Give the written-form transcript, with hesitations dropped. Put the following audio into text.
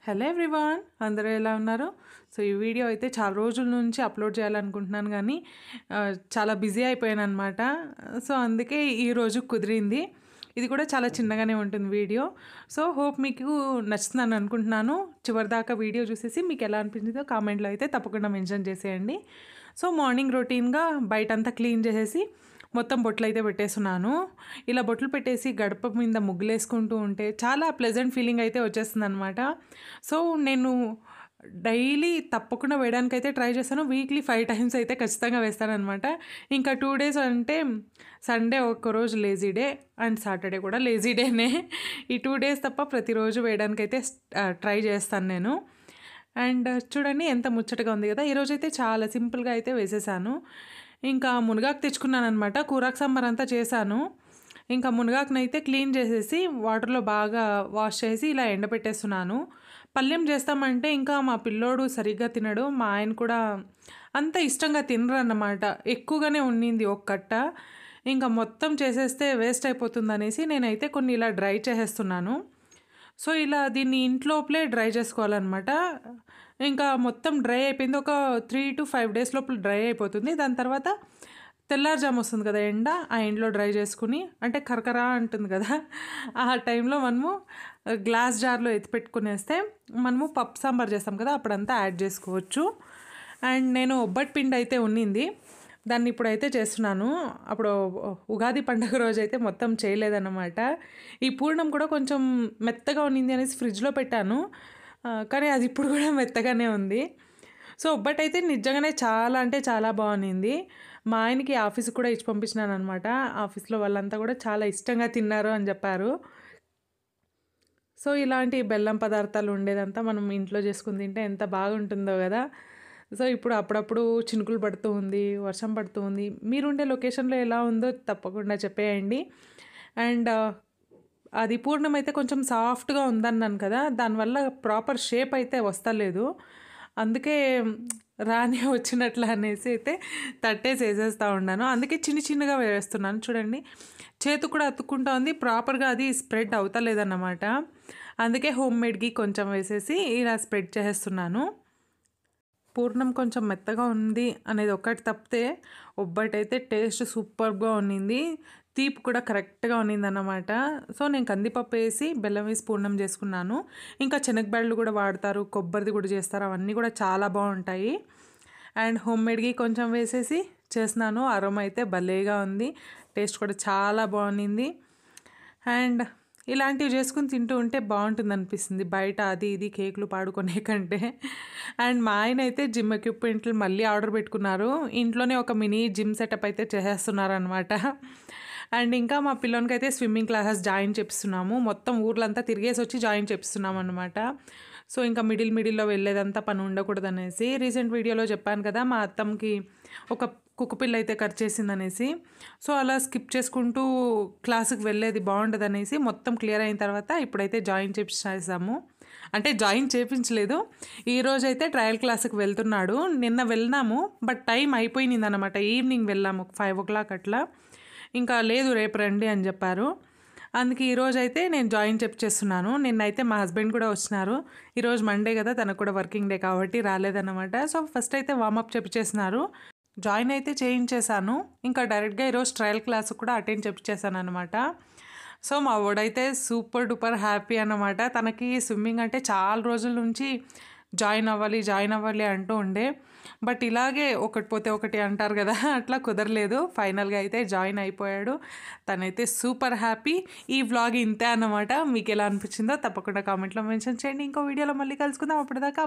Hello everyone, అందరూ ఎలా ఉన్నారు? సో ఈ వీడియో అయితే చాలా రోజుల నుంచి అప్లోడ్ చేయాలనుకుంటున్నాను కానీ చాలా బిజీ అయిపోయానన్నమాట. సో అందుకే ఈరోజు కుదిరింది. ఇది కూడా చాలా చిన్నగానే ఉంటుంది వీడియో. సో హోప్ మీకు నచ్చుతుందని అనుకుంటున్నాను. చివరిదాకా వీడియో చూసేసి మీకు ఎలా అనిపించిందో కామెంట్లో అయితే తప్పకుండా మెన్షన్ చేసేయండి. సో మార్నింగ్ రొటీన్గా బయటంతా క్లీన్ చేసేసి మొత్తం బొట్లు అయితే పెట్టేస్తున్నాను. ఇలా బొట్లు పెట్టేసి గడప మీద ముగ్గులేసుకుంటూ ఉంటే చాలా ప్లెజెంట్ ఫీలింగ్ అయితే వచ్చేస్తుంది అనమాట. సో నేను డైలీ తప్పకుండా వేయడానికి అయితే ట్రై చేస్తాను. వీక్లీ 5 టైమ్స్ అయితే ఖచ్చితంగా వేస్తానమాట. ఇంకా 2 డేస్ అంటే సండే ఒక్కరోజు లేజీ డే అండ్ సాటర్డే కూడా లేజీ డేనే. ఈ 2 డేస్ తప్ప ప్రతిరోజు వేయడానికైతే ట్రై చేస్తాను నేను. అండ్ చూడండి ఎంత ముచ్చటగా ఉంది కదా. ఈరోజైతే చాలా సింపుల్గా అయితే వేసేసాను. ఇంకా మునగాకు తెచ్చుకున్నాను అనమాట. కూరాకు సాంబార్ అంతా చేశాను. ఇంకా మునగాకునైతే క్లీన్ చేసేసి వాటర్లో బాగా వాష్ చేసి ఇలా ఎండబెట్టేస్తున్నాను. పళ్ళెం చేస్తామంటే ఇంకా మా పిల్లోడు సరిగ్గా తినడు. మా ఆయన కూడా అంత ఇష్టంగా తినరు అన్నమాట. ఎక్కువగానే ఉండింది ఒక కట్ట. ఇంకా మొత్తం చేసేస్తే వేస్ట్ అయిపోతుంది అనేసి నేనైతే కొన్ని ఇలా డ్రై చేసేస్తున్నాను. సో ఇలా దీన్ని ఇంట్లోపలే డ్రై చేసుకోవాలన్నమాట. ఇంకా మొత్తం డ్రై అయిపోయింది. ఒక 3 to 5 డేస్ లోపల డ్రై అయిపోతుంది. దాని తర్వాత తెల్లారుజాము వస్తుంది కదా ఎండ, ఆ ఎండలో డ్రై చేసుకుని అంటే కరకరా అంటుంది కదా, ఆ టైంలో మనము గ్లాస్ జార్లో ఎత్తి పెట్టుకునేస్తే మనము పప్పు సాంబార్ చేస్తాం కదా అప్పుడంతా యాడ్ చేసుకోవచ్చు. అండ్ నేను ఒబ్బటి పిండి అయితే ఉన్నింది, దాన్ని ఇప్పుడైతే చేస్తున్నాను. అప్పుడు ఉగాది పండుగ రోజు అయితే మొత్తం చేయలేదన్నమాట. ఈ పూర్ణం కూడా కొంచెం మెత్తగా ఉన్నింది అనేసి ఫ్రిడ్జ్లో పెట్టాను, కానీ అది ఇప్పుడు కూడా మెత్తగానే ఉంది. సో ఒబ్బటి అయితే నిజంగానే చాలా అంటే చాలా బాగుంది. మా ఆయనకి ఆఫీస్కి కూడా ఇచ్చి పంపించినాను అనమాట. ఆఫీస్లో వాళ్ళంతా కూడా చాలా ఇష్టంగా తిన్నారు అని చెప్పారు. సో ఇలాంటి బెల్లం పదార్థాలు ఉండేదంతా మనం ఇంట్లో చేసుకుని తింటే ఎంత బాగుంటుందో కదా. సో ఇప్పుడు అప్పుడప్పుడు చినుకులు పడుతూ ఉంది, వర్షం పడుతూ ఉంది. మీరుండే లొకేషన్లో ఎలా ఉందో తప్పకుండా చెప్పేయండి. అండ్ అది పూర్ణం అయితే కొంచెం సాఫ్ట్గా ఉందన్నాను కదా, దానివల్ల ప్రాపర్ షేప్ అయితే వస్తలేదు. అందుకే రాని వచ్చినట్లు అనేసి అయితే తట్టేసి వేసేస్తూ ఉన్నాను. అందుకే చిన్న చిన్నగా వేస్తున్నాను. చూడండి చేతు కూడా అతుక్కుంటా ఉంది, ప్రాపర్గా అది స్ప్రెడ్ అవుతలేదన్నమాట. అందుకే హోమ్ మేడ్కి కొంచెం వేసేసి ఇలా స్ప్రెడ్ చేసేస్తున్నాను. పూర్ణం కొంచెం మెత్తగా ఉంది అనేది ఒకటి తప్పితే ఒబ్బటైతే టేస్ట్ సూపర్గా ఉన్నింది. తీపి కూడా కరెక్ట్గా ఉన్నిందన్నమాట. సో నేను కందిపప్పు వేసి బెల్లం వేసి పూర్ణం చేసుకున్నాను. ఇంకా శనగబెళ్ళు కూడా వాడతారు, కొబ్బరిది కూడా చేస్తారు, అవన్నీ కూడా చాలా బాగుంటాయి. అండ్ హోమ్ మేడ్కి కొంచెం వేసేసి చేసినాను. అరోమా అయితే భలేగా ఉంది, టేస్ట్ కూడా చాలా బాగుంది. అండ్ ఇలాంటివి చేసుకుని తింటూ ఉంటే బాగుంటుంది అనిపిస్తుంది, బయట అది ఇది కేకులు పాడుకునే కంటే. అండ్ మా ఆయన అయితే జిమ్ ఎక్విప్మెంట్లు మళ్ళీ ఆర్డర్ పెట్టుకున్నారు. ఇంట్లోనే ఒక మినీ జిమ్ సెటప్ అయితే చేసేస్తున్నారు అనమాట. అండ్ ఇంకా మా పిల్లోనికి అయితే స్విమ్మింగ్ క్లాసెస్ జాయిన్ చేపిస్తున్నాము. మొత్తం ఊర్లంతా తిరిగేసి వచ్చి జాయిన్ చేపిస్తున్నాము అనమాట. సో ఇంకా మిడిల్లో వెళ్ళేదంతా పని ఉండకూడదు అనేసి రీసెంట్ వీడియోలో చెప్పాను కదా, మా అత్తమ్మకి ఒక కుక్కపిల్ల అయితే కట్ చేసిందనేసి. సో అలా స్కిప్ చేసుకుంటూ క్లాసుకి వెళ్ళేది బాగుంటుంది అనేసి మొత్తం క్లియర్ అయిన తర్వాత ఇప్పుడైతే జాయిన్ చేపించేసాము. అంటే జాయిన్ చేయించలేదు, ఈరోజైతే ట్రయల్ క్లాస్కి వెళ్తున్నాడు. నిన్న వెళ్ళినాము బట్ టైం అయిపోయింది అనమాట. ఈవినింగ్ వెళ్ళాము 5 o'clock అట్లా. ఇంకా లేదు రేపు రండి అని చెప్పారు. అందుకే ఈరోజు అయితే నేను జాయిన్ చేస్తున్నాను. నిన్నైతే మా హస్బెండ్ కూడా వచ్చినారు. ఈరోజు మండే కదా, తనకు కూడా వర్కింగ్ డే కాబట్టి రాలేదన్నమాట. సో ఫస్ట్ అయితే వార్మప్ చేపించేస్తున్నారు, జాయిన్ అయితే చేయించేశాను. ఇంకా డైరెక్ట్గా ఈరోజు ట్రయల్ క్లాస్ కూడా అటెండ్ చేయించేసాను అనమాట. సో మా వాడైతే సూపర్ డూపర్ హ్యాపీ అన్నమాట. తనకి స్విమ్మింగ్ అంటే చాలా రోజుల నుంచి జాయిన్ అవ్వాలి అంటూ ఉండే, బట్ ఇలాగే ఒకటి పోతే ఒకటి అంటారు కదా, అట్లా కుదరలేదు. ఫైనల్గా అయితే జాయిన్ అయిపోయాడు. తనైతే సూపర్ హ్యాపీ. ఈ వ్లాగ్ ఇంతే అన్నమాట. మీకు ఎలా అనిపించిందో తప్పకుండా కామెంట్లో మెన్షన్ చేయండి. ఇంకో వీడియోలో మళ్ళీ కలుసుకుందాం. అప్పటిదాకా